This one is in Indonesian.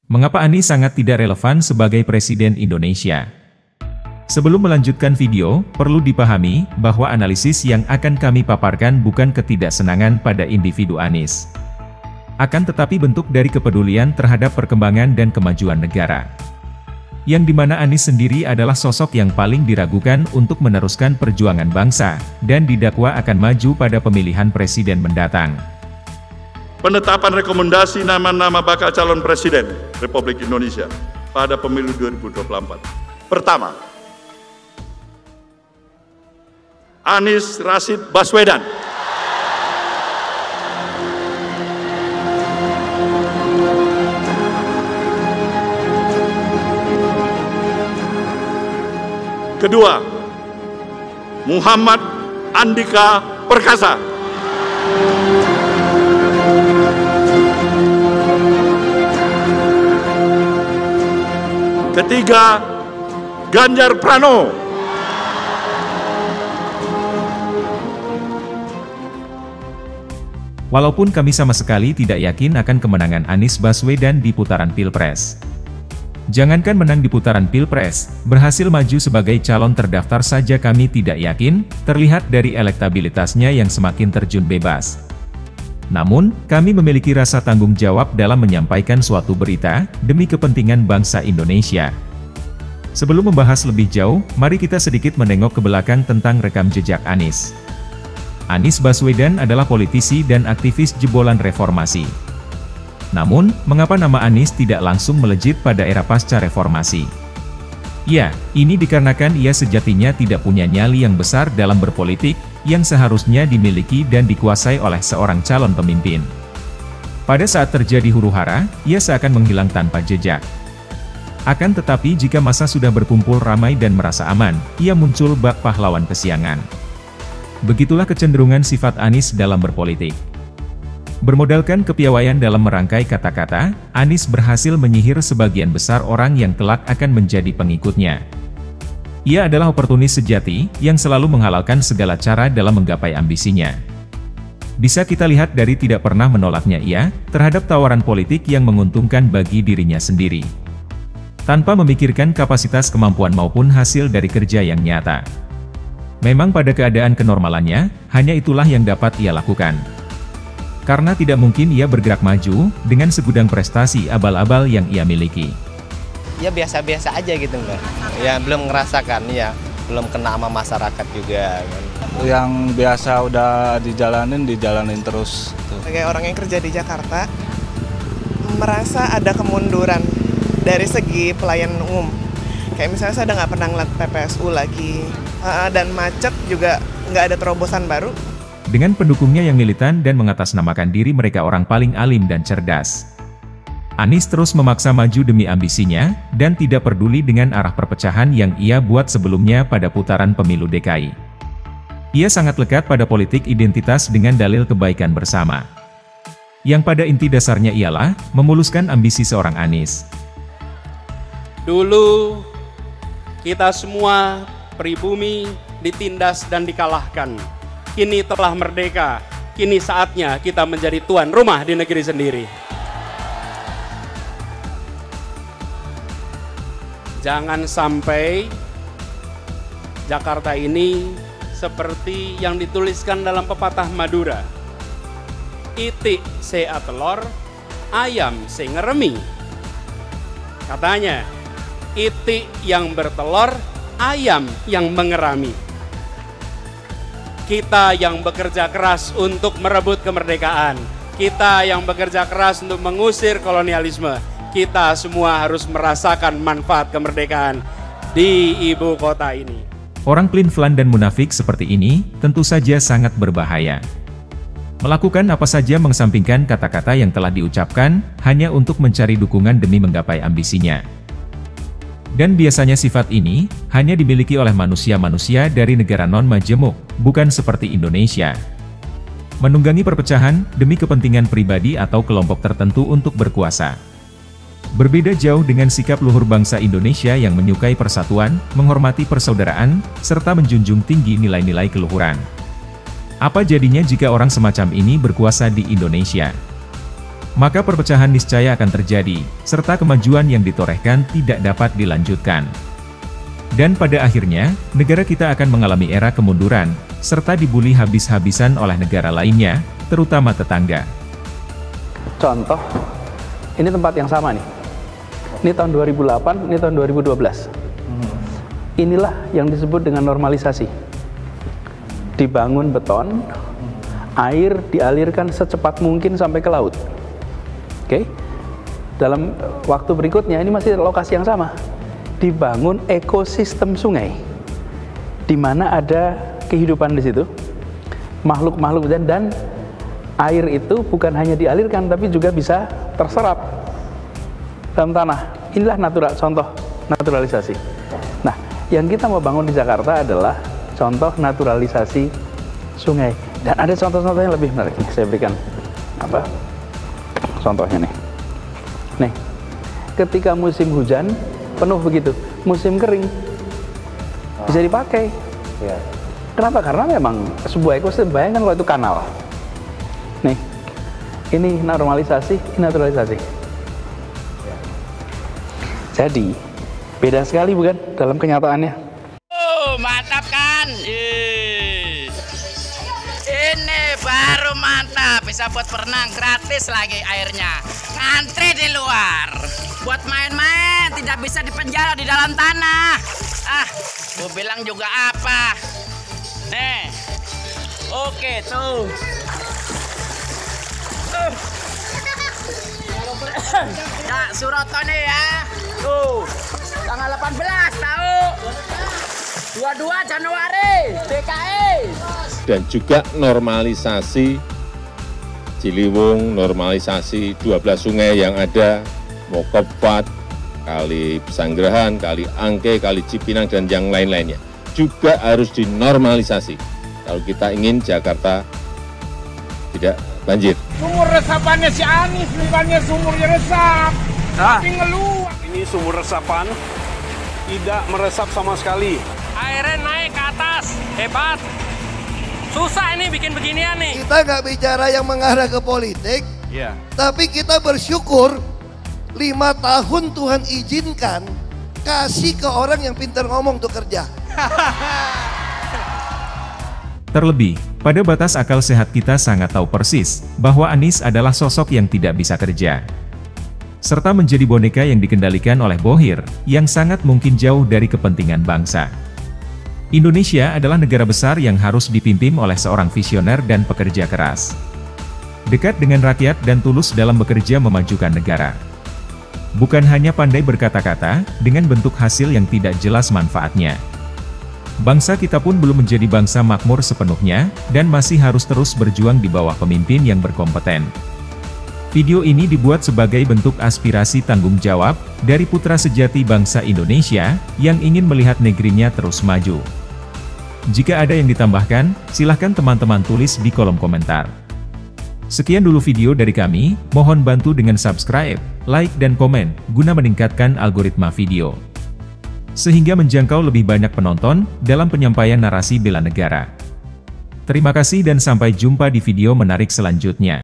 Mengapa Anies sangat tidak relevan sebagai Presiden Indonesia? Sebelum melanjutkan video, perlu dipahami bahwa analisis yang akan kami paparkan bukan ketidaksenangan pada individu Anies. Akan tetapi bentuk dari kepedulian terhadap perkembangan dan kemajuan negara. Yang dimana Anies sendiri adalah sosok yang paling diragukan untuk meneruskan perjuangan bangsa, dan didakwa akan maju pada pemilihan presiden mendatang. Penetapan rekomendasi nama-nama bakal calon presiden Republik Indonesia pada pemilu 2024. Pertama, Anies Rashid Baswedan. Kedua, Muhammad Andika Perkasa. Ketiga, Ganjar Pranowo. Walaupun kami sama sekali tidak yakin akan kemenangan Anies Baswedan di putaran Pilpres. Jangankan menang di putaran Pilpres, berhasil maju sebagai calon terdaftar saja kami tidak yakin, terlihat dari elektabilitasnya yang semakin terjun bebas. Namun, kami memiliki rasa tanggung jawab dalam menyampaikan suatu berita, demi kepentingan bangsa Indonesia. Sebelum membahas lebih jauh, mari kita sedikit menengok ke belakang tentang rekam jejak Anies. Anies Baswedan adalah politisi dan aktivis jebolan reformasi. Namun, mengapa nama Anies tidak langsung melejit pada era pasca reformasi? Ya, ini dikarenakan ia sejatinya tidak punya nyali yang besar dalam berpolitik, yang seharusnya dimiliki dan dikuasai oleh seorang calon pemimpin. Pada saat terjadi huru-hara, ia seakan menghilang tanpa jejak. Akan tetapi jika massa sudah berkumpul ramai dan merasa aman, ia muncul bak pahlawan kesiangan. Begitulah kecenderungan sifat Anies dalam berpolitik. Bermodalkan kepiawaian dalam merangkai kata-kata, Anies berhasil menyihir sebagian besar orang yang kelak akan menjadi pengikutnya. Ia adalah oportunis sejati, yang selalu menghalalkan segala cara dalam menggapai ambisinya. Bisa kita lihat dari tidak pernah menolaknya ia, terhadap tawaran politik yang menguntungkan bagi dirinya sendiri. Tanpa memikirkan kapasitas kemampuan maupun hasil dari kerja yang nyata. Memang pada keadaan kenormalannya, hanya itulah yang dapat ia lakukan. Karena tidak mungkin ia bergerak maju, dengan segudang prestasi abal-abal yang ia miliki. Ya biasa-biasa aja gitu Mbak. Ya belum ngerasakan, ya belum kena sama masyarakat juga. Yang biasa udah dijalanin terus. Sebagai orang yang kerja di Jakarta, merasa ada kemunduran dari segi pelayanan umum. Kayak misalnya saya udah nggak pernah ngeliat PPSU lagi, dan macet juga nggak ada terobosan baru. Dengan pendukungnya yang militan dan mengatasnamakan diri mereka orang paling alim dan cerdas. Anies terus memaksa maju demi ambisinya, dan tidak peduli dengan arah perpecahan yang ia buat sebelumnya pada putaran pemilu DKI. Ia sangat lekat pada politik identitas dengan dalil kebaikan bersama. Yang pada inti dasarnya ialah, memuluskan ambisi seorang Anies. Dulu, kita semua pribumi ditindas dan dikalahkan. Kini telah merdeka, kini saatnya kita menjadi tuan rumah di negeri sendiri. Jangan sampai Jakarta ini seperti yang dituliskan dalam pepatah Madura. Itik sea telor, ayam se ngeremi. Katanya, itik yang bertelur, ayam yang mengerami. Kita yang bekerja keras untuk merebut kemerdekaan, kita yang bekerja keras untuk mengusir kolonialisme, kita semua harus merasakan manfaat kemerdekaan di ibu kota ini. Orang pelin-pelan dan munafik seperti ini, tentu saja sangat berbahaya. Melakukan apa saja mengesampingkan kata-kata yang telah diucapkan, hanya untuk mencari dukungan demi menggapai ambisinya. Dan biasanya sifat ini, hanya dimiliki oleh manusia-manusia dari negara non-majemuk, bukan seperti Indonesia. Menunggangi perpecahan, demi kepentingan pribadi atau kelompok tertentu untuk berkuasa. Berbeda jauh dengan sikap luhur bangsa Indonesia yang menyukai persatuan, menghormati persaudaraan, serta menjunjung tinggi nilai-nilai keluhuran. Apa jadinya jika orang semacam ini berkuasa di Indonesia? maka perpecahan niscaya akan terjadi, serta kemajuan yang ditorehkan tidak dapat dilanjutkan. Dan pada akhirnya, negara kita akan mengalami era kemunduran, serta dibuli habis-habisan oleh negara lainnya, terutama tetangga. Contoh, ini tempat yang sama nih. Ini tahun 2008, ini tahun 2012. Inilah yang disebut dengan normalisasi. Dibangun beton, air dialirkan secepat mungkin sampai ke laut. Oke? Dalam waktu berikutnya, ini masih lokasi yang sama. Dibangun ekosistem sungai, di mana ada kehidupan di situ, makhluk-makhluk dan air itu bukan hanya dialirkan, tapi juga bisa terserap dalam tanah. Inilah contoh naturalisasi. Nah, yang kita mau bangun di Jakarta adalah contoh naturalisasi sungai. Dan ada contoh-contoh yang lebih menarik. Saya berikan contohnya nih. Nih, ketika musim hujan penuh begitu, musim kering bisa dipakai. Ya. Kenapa? Karena memang sebuah ekosistem. Bayangkan kalau itu kanal. Nih, ini normalisasi, ini naturalisasi. Ya. Jadi beda sekali bukan dalam kenyataannya? Oh, mantap kan? Ini baru mantap, bisa buat berenang gratis lagi airnya. Ngantri di luar. Buat main-main, tidak bisa dipenjara di dalam tanah. Gue bilang juga apa? Nih, oke tuh. Ya, Suroto nih ya. Tuh, tanggal 18 tahu. 22 Januari, DKI. Dan juga normalisasi Ciliwung, normalisasi 12 sungai yang ada, Mokopat, Kali Pesanggerahan, Kali Angke, Kali Cipinang, dan yang lain-lainnya. Juga harus dinormalisasi kalau kita ingin Jakarta tidak banjir. Sumur resapannya si Anies, bukannya sumurnya resap. Tapi ngeluh. Ini sumur resapan, tidak meresap sama sekali. Airnya naik ke atas, hebat. Susah ini bikin beginian nih. Kita nggak bicara yang mengarah ke politik, tapi kita bersyukur 5 tahun Tuhan izinkan kasih ke orang yang pintar ngomong untuk kerja. Terlebih, pada batas akal sehat kita sangat tahu persis bahwa Anies adalah sosok yang tidak bisa kerja, serta menjadi boneka yang dikendalikan oleh Bohir, yang sangat mungkin jauh dari kepentingan bangsa. Indonesia adalah negara besar yang harus dipimpin oleh seorang visioner dan pekerja keras, dekat dengan rakyat dan tulus dalam bekerja memajukan negara. Bukan hanya pandai berkata-kata, dengan bentuk hasil yang tidak jelas manfaatnya. Bangsa kita pun belum menjadi bangsa makmur sepenuhnya, dan masih harus terus berjuang di bawah pemimpin yang berkompeten. Video ini dibuat sebagai bentuk aspirasi tanggung jawab dari putra sejati bangsa Indonesia yang ingin melihat negerinya terus maju. Jika ada yang ditambahkan, silahkan teman-teman tulis di kolom komentar. Sekian dulu video dari kami, mohon bantu dengan subscribe, like dan komen, guna meningkatkan algoritma video, sehingga menjangkau lebih banyak penonton dalam penyampaian narasi bela negara. Terima kasih dan sampai jumpa di video menarik selanjutnya.